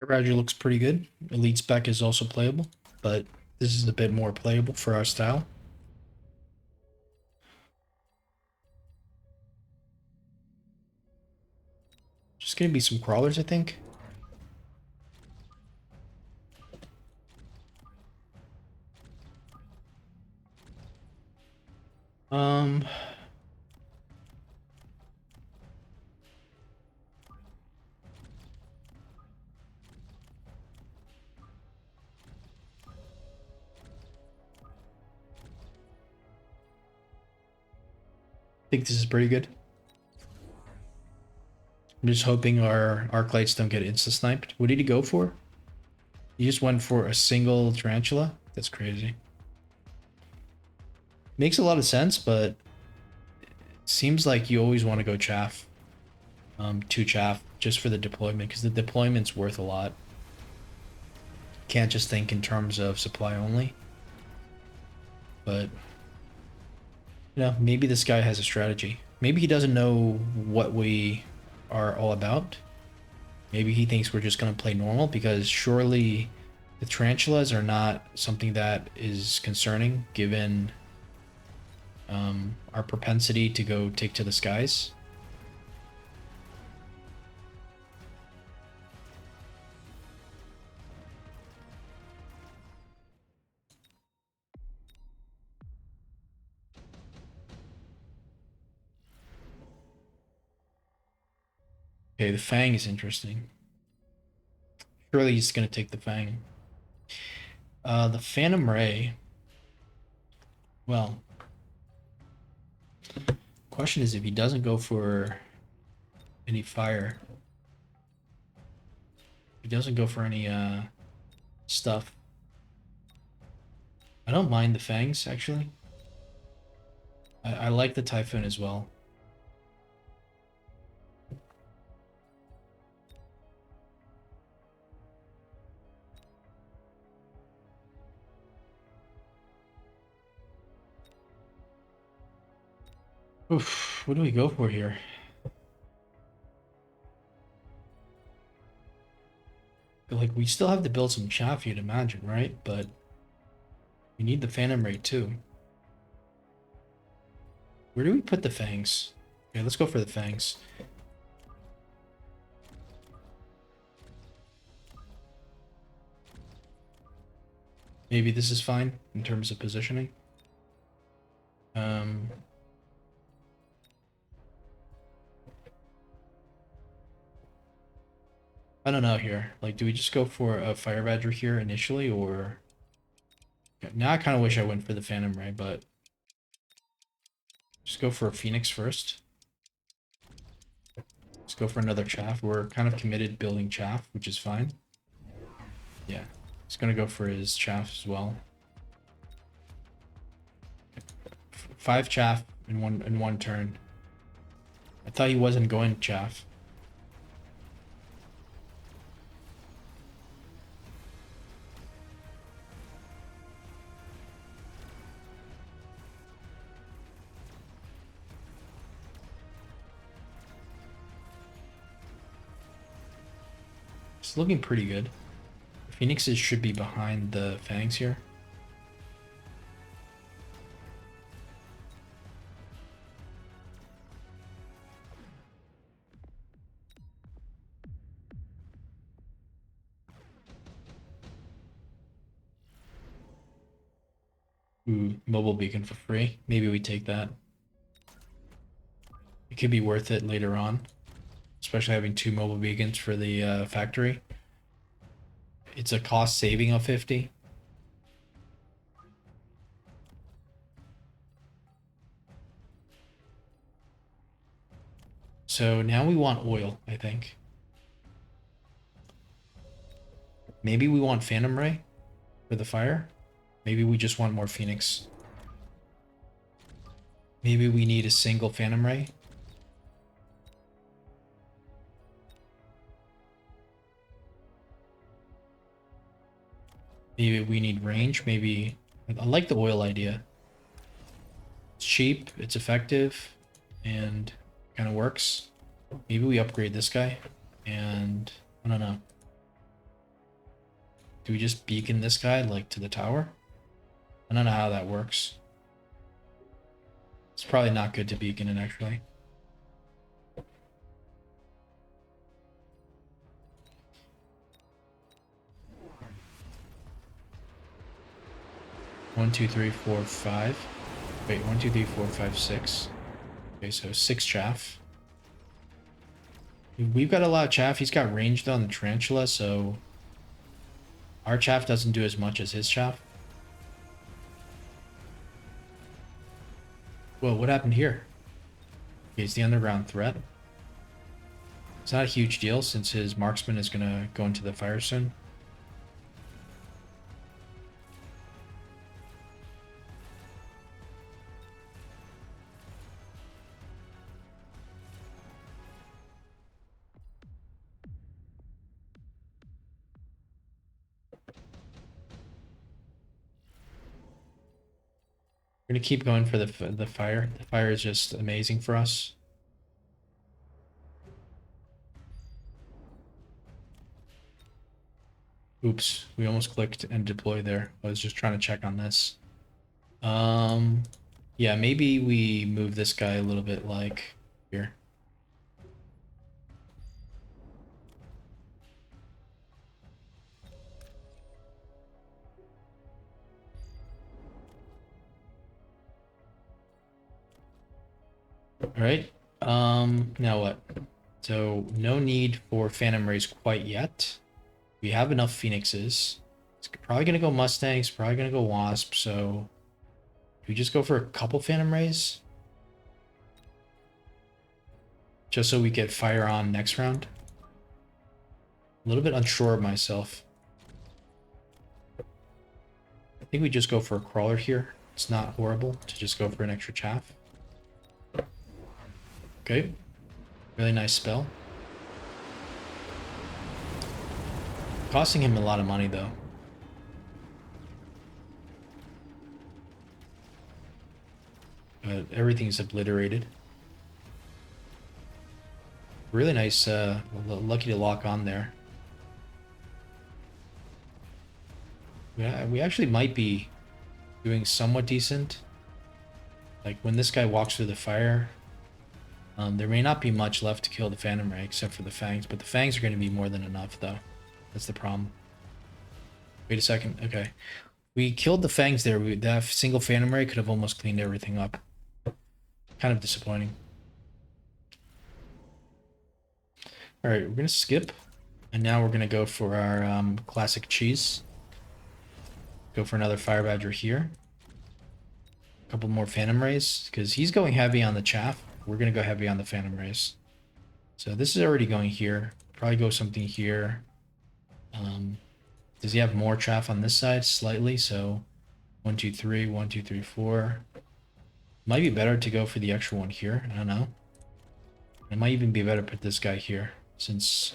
Roger looks pretty good. Elite spec is also playable, but this is a bit more playable for our style. Just gonna be some crawlers, I think. Um, I think this is pretty good. I'm just hoping our arc lights don't get insta sniped. What did he go for? He just went for a single tarantula. That's crazy. Makes a lot of sense, but it seems like you always want to go chaff. Two chaff just for the deployment because the deployment's worth a lot. Can't just think in terms of supply only. But maybe this guy has a strategy. Maybe he doesn't know what we are all about. Maybe he thinks we're just going to play normal because surely the tarantulas are not something that is concerning given our propensity to go take to the skies. Okay, the Fang is interesting. Surely he's going to take the Fang. The Phantom Ray. Well, question is if he doesn't go for any fire. If he doesn't go for any stuff. I don't mind the Fangs, actually. I like the Typhoon as well. Oof, what do we go for here? Like, we still have to build some chaff, you'd imagine, right? But we need the Phantom Ray too. Where do we put the Fangs? Okay, let's go for the Fangs. Maybe this is fine in terms of positioning. I don't know here. Like, do we just go for a Fire Badger here initially, or... Now I kind of wish I went for the Phantom Ray, but... Just go for a Phoenix first. Let's go for another Chaff. We're kind of committed building Chaff, which is fine. Yeah. He's gonna go for his Chaff as well. 5 Chaff in one turn. I thought he wasn't going Chaff. It's looking pretty good. Phoenixes should be behind the Fangs here. Ooh, mobile beacon for free. Maybe we take that. It could be worth it later on, especially having 2 mobile beacons for the factory. It's a cost saving of 50. So now we want oil, I think. Maybe we want Phantom Ray for the fire. Maybe we just want more Phoenix. Maybe we need a single Phantom Ray. Maybe we need range. Maybe I like the oil idea. It's cheap, it's effective, and kind of works. Maybe we upgrade this guy, and I don't know. Do we just beacon this guy, like, to the tower? I don't know how that works. It's probably not good to beacon it, actually. One, two, three, four, five. Wait, 1, 2, 3, 4, 5, 6. Okay, so 6 chaff. We've got a lot of chaff. He's got ranged on the tarantula, so our chaff doesn't do as much as his chaff. Whoa, what happened here? Okay, it's the underground threat. It's not a huge deal since his marksman is going to go into the fire soon. We're going to keep going for the fire. The fire is just amazing for us. Oops, we almost clicked and deployed there. I was just trying to check on this. Yeah, maybe we move this guy a little bit like here. All right. Now what? So no need for Phantom Rays quite yet. We have enough Phoenixes. It's probably gonna go Mustangs, probably gonna go Wasp, so do we just go for a couple Phantom Rays? Just so we get fire on next round? A little bit unsure of myself. I think we just go for a crawler here. It's not horrible to just go for an extra chaff. Okay. Really nice spell. Costing him a lot of money though. But everything's obliterated. Really nice, lucky to lock on there. Yeah, we actually might be doing somewhat decent. Like when this guy walks through the fire, there may not be much left to kill the Phantom Ray except for the Fangs, but the Fangs are going to be more than enough though. That's the problem. Wait a second. Okay. We killed the Fangs there. That single Phantom Ray could have almost cleaned everything up. Kind of disappointing. Alright, we're going to skip. And now we're going to go for our classic cheese. Go for another Fire Badger here. A couple more Phantom Rays. Because he's going heavy on the chaff. We're going to go heavy on the Phantom Rays. So this is already going here. Probably go something here. Does he have more chaff on this side? Slightly. So 1, 2, 3, 1, 2, 3, 4. Might be better to go for the extra one here. I don't know. It might even be better to put this guy here. Since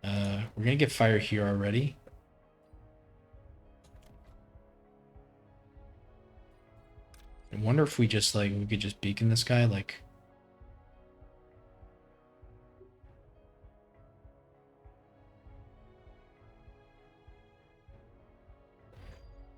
we're going to get fire here already. I wonder if we just like, we could just beacon this guy like.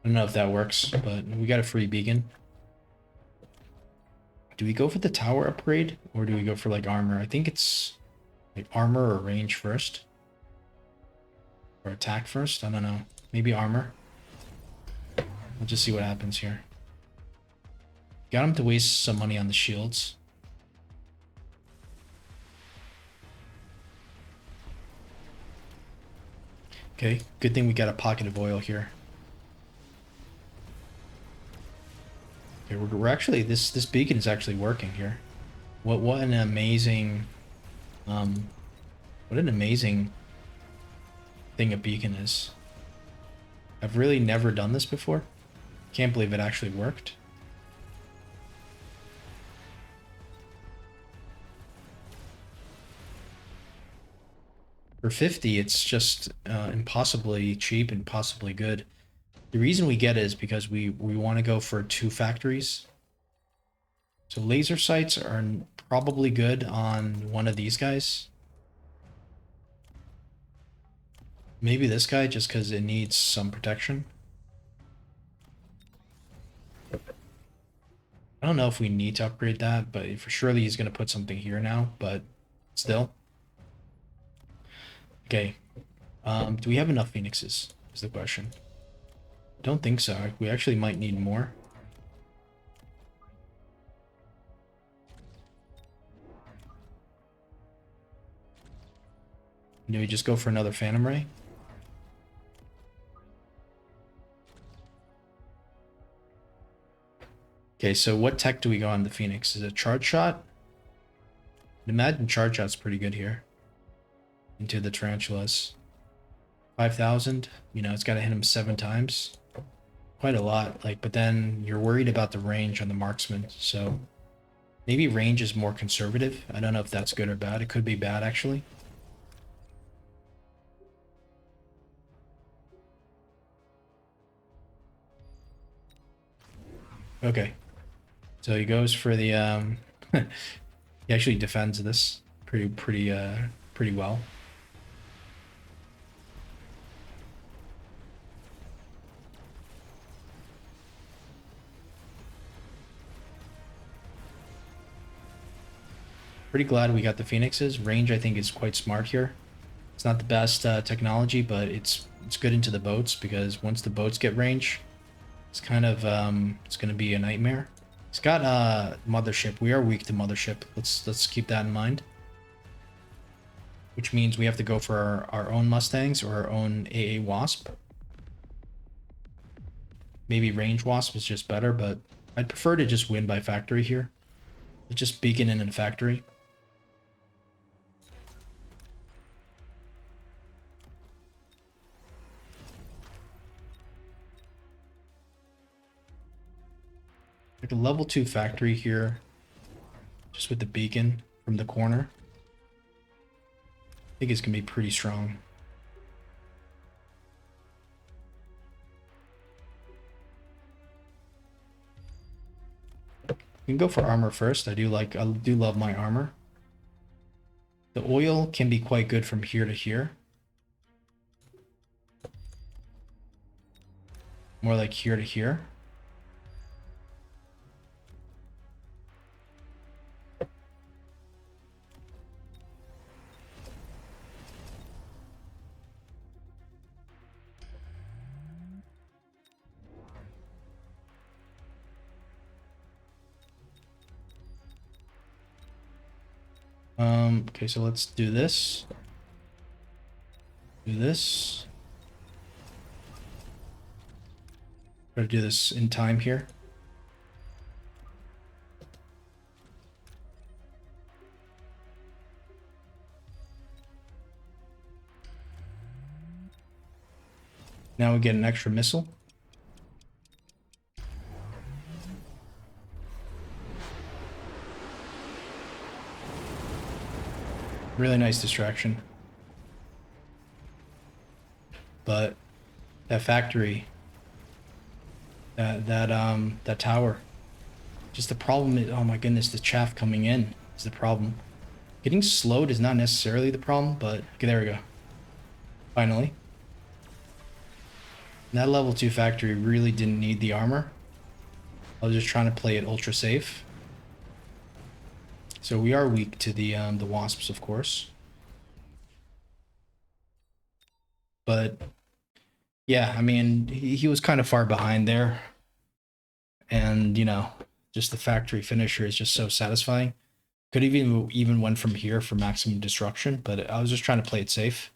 I don't know if that works, but we got a free beacon. Do we go for the tower upgrade or do we go for like armor? I think it's like armor or range first. Or attack first? I don't know. Maybe armor. We'll just see what happens here. Got him to waste some money on the shields. Okay, good thing we got a pocket of oil here. Okay, we're actually this beacon is actually working here. What an amazing what an amazing thing a beacon is. I've really never done this before. Can't believe it actually worked. For 50, it's just impossibly cheap and possibly good. The reason we get it is because we want to go for 2 factories. So laser sights are probably good on one of these guys. Maybe this guy just because it needs some protection. I don't know if we need to upgrade that, but for surely he's going to put something here now, but still. Okay. Do we have enough phoenixes is the question. Don't think so. We actually might need more. Do we just go for another Phantom Ray? Okay, so what tech do we go on the Phoenix? Is it Charge Shot? I'd imagine Charge Shot's pretty good here. Into the Tarantulas. 5,000. You know, it's got to hit him 7 times. Quite a lot. Like, but then you're worried about the range on the marksman. So maybe range is more conservative. I don't know if that's good or bad. It could be bad, actually. Okay. So he goes for the he actually defends this pretty well. Pretty glad we got the Phoenixes. Range I think is quite smart here. It's not the best technology, but it's good into the boats because once the boats get range, it's kind of it's gonna be a nightmare. It's got Mothership. We are weak to Mothership. Let's keep that in mind. Which means we have to go for our own Mustangs or our own AA Wasp. Maybe range Wasp is just better, but I'd prefer to just win by factory here. Let's just beacon in factory. Like a level 2 factory here. Just with the beacon from the corner. I think it's gonna be pretty strong. We can go for armor first. I do love my armor. The oil can be quite good from here to here. More like here to here. Okay, so let's do this. Do this. Try to do this in time here. Now we get an extra missile. Really nice distraction. But that factory, that tower, just the problem is, oh my goodness, the chaff coming in is the problem. Getting slowed is not necessarily the problem, but okay, there we go. Finally. That level 2 factory really didn't need the armor. I was just trying to play it ultra safe. So we are weak to the wasps, of course. But yeah, I mean, he was kind of far behind there. And, you know, just the factory finisher is just so satisfying. Could have even went from here for maximum destruction, but I was just trying to play it safe.